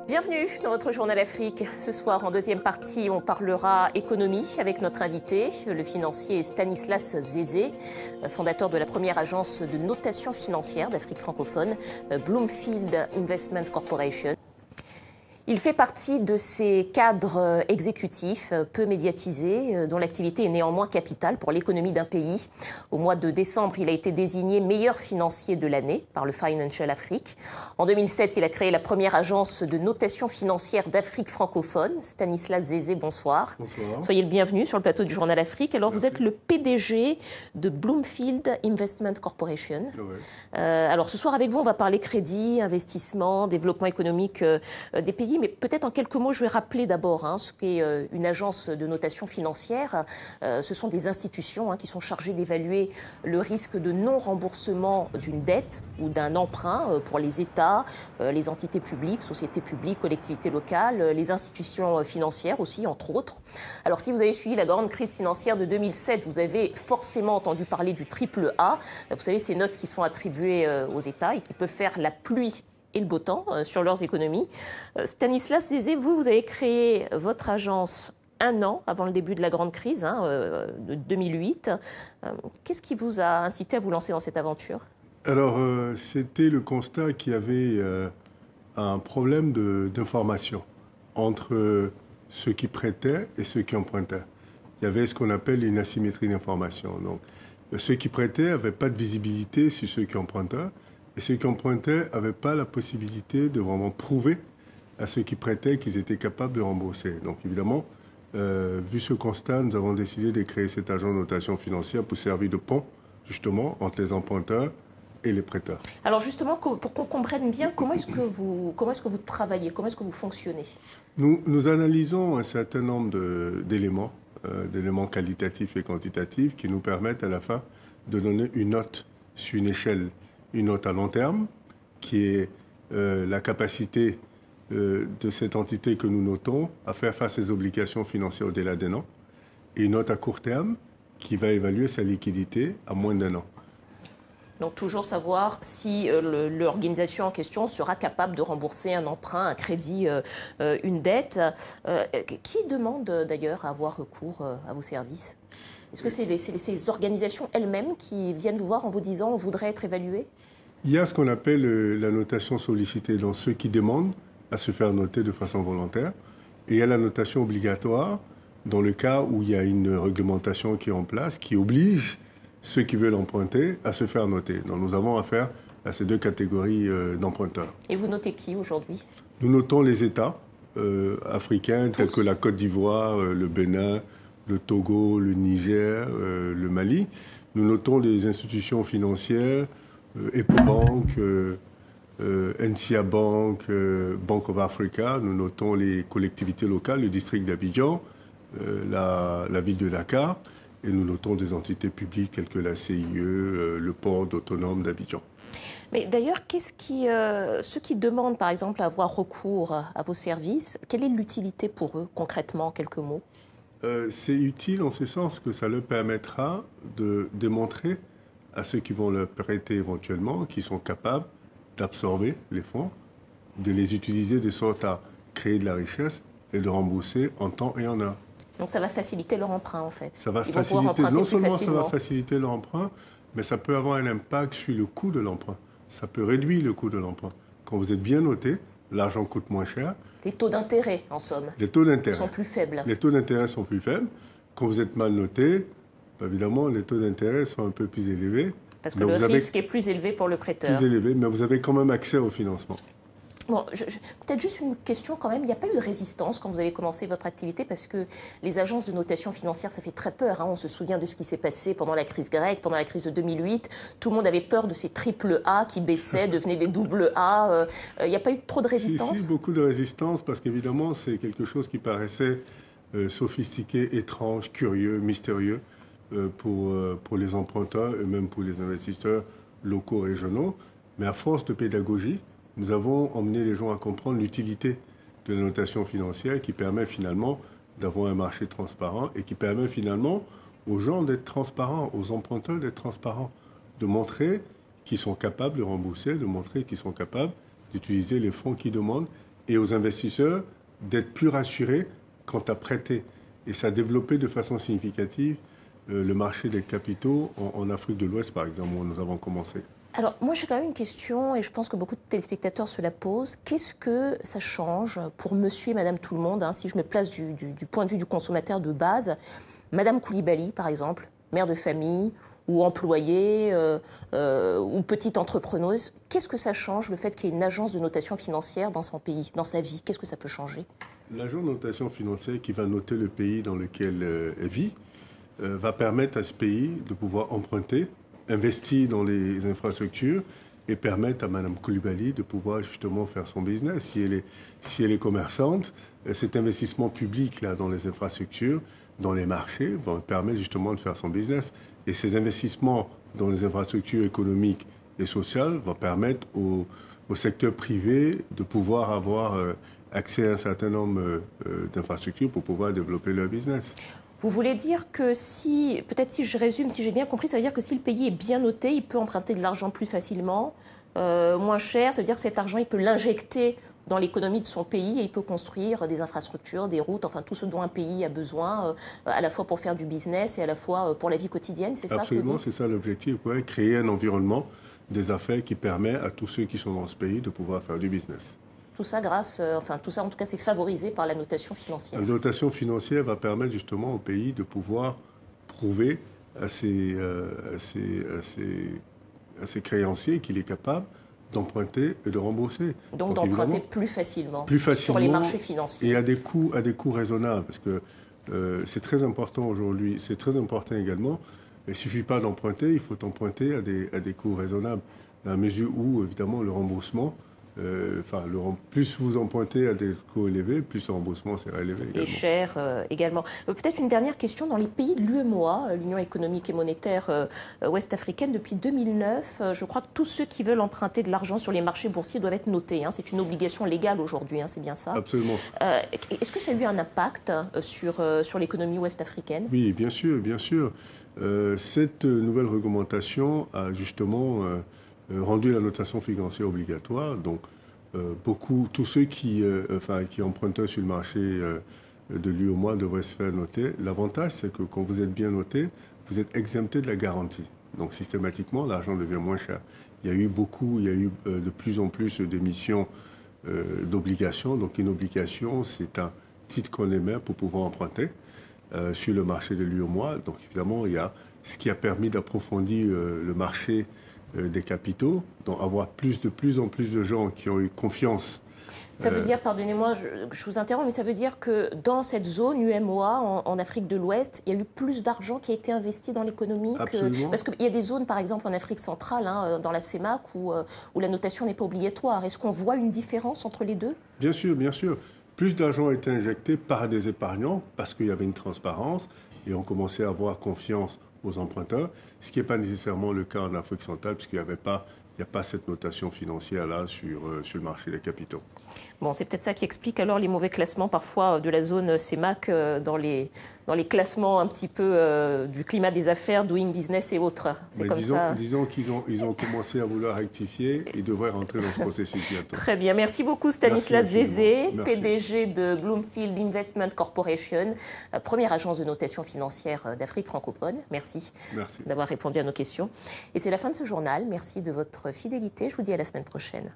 Bienvenue dans votre Journal Afrique. Ce soir, en deuxième partie, on parlera économie avec notre invité, le financier Stanislas Zézé, fondateur de la première agence de notation financière d'Afrique francophone, Bloomfield Investment Corporation. Il fait partie de ces cadres exécutifs peu médiatisés, dont l'activité est néanmoins capitale pour l'économie d'un pays. Au mois de décembre, il a été désigné meilleur financier de l'année par le Financial Afrique. En 2007, il a créé la première agence de notation financière d'Afrique francophone. Stanislas Zézé, bonsoir. Bonsoir. Soyez le bienvenu sur le plateau du Journal Afrique. Alors, Merci. vous êtes le PDG de Bloomfield Investment Corporation. Ouais. Alors, ce soir, avec vous, on va parler crédit, investissement, développement économique des pays. Mais peut-être en quelques mots, je vais rappeler d'abord ce qu'est une agence de notation financière. Ce sont des institutions qui sont chargées d'évaluer le risque de non-remboursement d'une dette ou d'un emprunt pour les États, les entités publiques, sociétés publiques, collectivités locales, les institutions financières aussi, entre autres. Alors, si vous avez suivi la grande crise financière de 2007, vous avez forcément entendu parler du triple A. Vous savez, ces notes qui sont attribuées aux États et qui peuvent faire la pluie et le beau temps sur leurs économies. Stanislas Zézé, vous avez créé votre agence un an avant le début de la grande crise de 2008. Qu'est-ce qui vous a incité à vous lancer dans cette aventure? Alors, c'était le constat qu'il y avait un problème d'information entre ceux qui prêtaient et ceux qui empruntaient. Il y avait ce qu'on appelle une asymétrie d'information. Donc, ceux qui prêtaient n'avaient pas de visibilité sur ceux qui empruntaient. Et ceux qui empruntaient n'avaient pas la possibilité de vraiment prouver à ceux qui prêtaient qu'ils étaient capables de rembourser. Donc évidemment, vu ce constat, nous avons décidé de créer cet agent de notation financière pour servir de pont, justement, entre les emprunteurs et les prêteurs. Alors justement, pour qu'on comprenne bien, comment est-ce que vous travaillez, comment est-ce que vous fonctionnez? Nous analysons un certain nombre d'éléments qualitatifs et quantitatifs qui nous permettent à la fin de donner une note sur une échelle. Une note à long terme, qui est la capacité de cette entité que nous notons à faire face aux obligations financières au-delà d'un an, et une note à court terme, qui va évaluer sa liquidité à moins d'un an. Donc toujours savoir si l'organisation en question sera capable de rembourser un emprunt, un crédit, une dette. Qui demande d'ailleurs à avoir recours à vos services? Est-ce que c'est ces organisations elles-mêmes qui viennent vous voir en vous disant on voudrait être évalué? Il y a ce qu'on appelle la notation sollicitée, donc ceux qui demandent à se faire noter de façon volontaire. Et il y a la notation obligatoire, dans le cas où il y a une réglementation qui est en place, qui oblige ceux qui veulent emprunter à se faire noter. Donc nous avons affaire à ces deux catégories d'emprunteurs. Et vous notez qui aujourd'hui? Nous notons les États africains, tels que la Côte d'Ivoire, le Bénin, le Togo, le Niger, le Mali. Nous notons les institutions financières, Ecobank, NCA Bank, Bank of Africa. Nous notons les collectivités locales, le district d'Abidjan, la ville de Dakar. Et nous notons des entités publiques telles que la CIE, le port autonome d'Abidjan. Mais d'ailleurs, ceux qui demandent par exemple à avoir recours à vos services, quelle est l'utilité pour eux concrètement, en quelques mots? C'est utile en ce sens que ça leur permettra de démontrer à ceux qui vont leur prêter éventuellement qu'ils sont capables d'absorber les fonds, de les utiliser de sorte à créer de la richesse et de rembourser en temps et en heure. Donc ça va faciliter leur emprunt en fait. Ça va faciliter, non seulement ça va faciliter leur emprunt, mais ça peut avoir un impact sur le coût de l'emprunt. Ça peut réduire le coût de l'emprunt. Quand vous êtes bien noté, l'argent coûte moins cher. Les taux d'intérêt, en somme, les taux d'intérêt sont plus faibles. Les taux d'intérêt sont plus faibles. Quand vous êtes mal noté, évidemment, les taux d'intérêt sont un peu plus élevés. Parce que le risque est plus élevé pour le prêteur. Plus élevé, mais vous avez quand même accès au financement. Bon, peut-être juste une question quand même. Il n'y a pas eu de résistance quand vous avez commencé votre activité parce que les agences de notation financière, ça fait très peur. On se souvient de ce qui s'est passé pendant la crise grecque, pendant la crise de 2008. Tout le monde avait peur de ces triple A qui baissaient, devenaient des double A. Il n'y a pas eu trop de résistance? Si, beaucoup de résistance parce qu'évidemment, c'est quelque chose qui paraissait sophistiqué, étrange, curieux, mystérieux pour les emprunteurs et même pour les investisseurs locaux, régionaux. Mais à force de pédagogie, nous avons emmené les gens à comprendre l'utilité de la notation financière qui permet finalement d'avoir un marché transparent et qui permet finalement aux gens d'être transparents, aux emprunteurs d'être transparents, de montrer qu'ils sont capables de rembourser, de montrer qu'ils sont capables d'utiliser les fonds qu'ils demandent et aux investisseurs d'être plus rassurés quant à prêter. Et ça a développé de façon significative le marché des capitaux en Afrique de l'Ouest, par exemple, où nous avons commencé. Alors, moi, j'ai quand même une question, et je pense que beaucoup de téléspectateurs se la posent. Qu'est-ce que ça change pour monsieur et madame tout le monde, hein, si je me place du point de vue du consommateur de base? Madame Koulibaly, par exemple, mère de famille, ou employée, ou petite entrepreneuse, qu'est-ce que ça change, le fait qu'il y ait une agence de notation financière dans son pays, dans sa vie? Qu'est-ce que ça peut changer? L'agent de notation financière qui va noter le pays dans lequel elle vit va permettre à ce pays de pouvoir emprunter, investir dans les infrastructures et permettre à Mme Koulibaly de pouvoir justement faire son business. Si elle est commerçante, cet investissement public là, dans les infrastructures, dans les marchés, va permettre justement de faire son business. Et ces investissements dans les infrastructures économiques et sociales vont permettre au secteur privé de pouvoir avoir accès à un certain nombre d'infrastructures pour pouvoir développer leur business. Vous voulez dire que si, peut-être si je résume, si j'ai bien compris, ça veut dire que si le pays est bien noté, il peut emprunter de l'argent plus facilement, moins cher. Ça veut dire que cet argent, il peut l'injecter dans l'économie de son pays et il peut construire des infrastructures, des routes, enfin tout ce dont un pays a besoin, à la fois pour faire du business et à la fois pour la vie quotidienne. C'est ça que vous dites? Absolument, c'est ça l'objectif. Ouais, créer un environnement des affaires qui permet à tous ceux qui sont dans ce pays de pouvoir faire du business. Tout ça grâce, tout ça en tout cas c'est favorisé par la notation financière. La notation financière va permettre justement au pays de pouvoir prouver à ses créanciers qu'il est capable d'emprunter et de rembourser. Donc d'emprunter plus facilement sur les marchés financiers. Et à des coûts raisonnables, parce que c'est très important aujourd'hui, c'est très important également. Il ne suffit pas d'emprunter, il faut emprunter à des coûts raisonnables, dans la mesure où évidemment le remboursement, plus vous empruntez à des coûts élevés, plus le remboursement sera élevé également. Et cher également. Peut-être une dernière question. Dans les pays de l'UEMOA, l'Union économique et monétaire ouest-africaine, depuis 2009, je crois que tous ceux qui veulent emprunter de l'argent sur les marchés boursiers doivent être notés. Hein. C'est une obligation légale aujourd'hui, hein, c'est bien ça? Absolument. Est-ce que ça a eu un impact sur l'économie ouest-africaine? Oui, bien sûr, bien sûr. Cette nouvelle réglementation a justement rendu la notation financière obligatoire. Donc, tous ceux qui empruntent sur le marché de l'UEMOA devraient se faire noter. L'avantage, c'est que quand vous êtes bien noté, vous êtes exempté de la garantie. Donc, systématiquement, l'argent devient moins cher. Il y a eu de plus en plus d'émissions d'obligations. Donc, une obligation, c'est un titre qu'on émet pour pouvoir emprunter sur le marché de l'UEMOA. Donc, évidemment, il y a ce qui a permis d'approfondir le marché des capitaux, donc avoir de plus en plus de gens qui ont eu confiance. Ça veut dire, pardonnez-moi, je vous interromps, mais ça veut dire que dans cette zone UEMOA, en Afrique de l'Ouest, il y a eu plus d'argent qui a été investi dans l'économie. Parce qu'il y a des zones, par exemple, en Afrique centrale, hein, dans la CEMAC, où la notation n'est pas obligatoire. Est-ce qu'on voit une différence entre les deux? Bien sûr, bien sûr. Plus d'argent a été injecté par des épargnants parce qu'il y avait une transparence et on commençait à avoir confiance aux emprunteurs, ce qui n'est pas nécessairement le cas en Afrique centrale, puisqu'il n'y a pas cette notation financière-là sur le marché des capitaux. Bon, c'est peut-être ça qui explique alors les mauvais classements parfois de la zone CEMAC dans les classements un petit peu du climat des affaires, doing business et autres. C'est comme ça. Disons qu'ils ont commencé à vouloir rectifier et devraient rentrer dans ce processus bientôt. Très bien. Merci beaucoup Stanislas Zézé, PDG de Bloomfield Investment Corporation, première agence de notation financière d'Afrique francophone. Merci d'avoir répondu à nos questions. Et c'est la fin de ce journal. Merci de votre fidélité. Je vous dis à la semaine prochaine.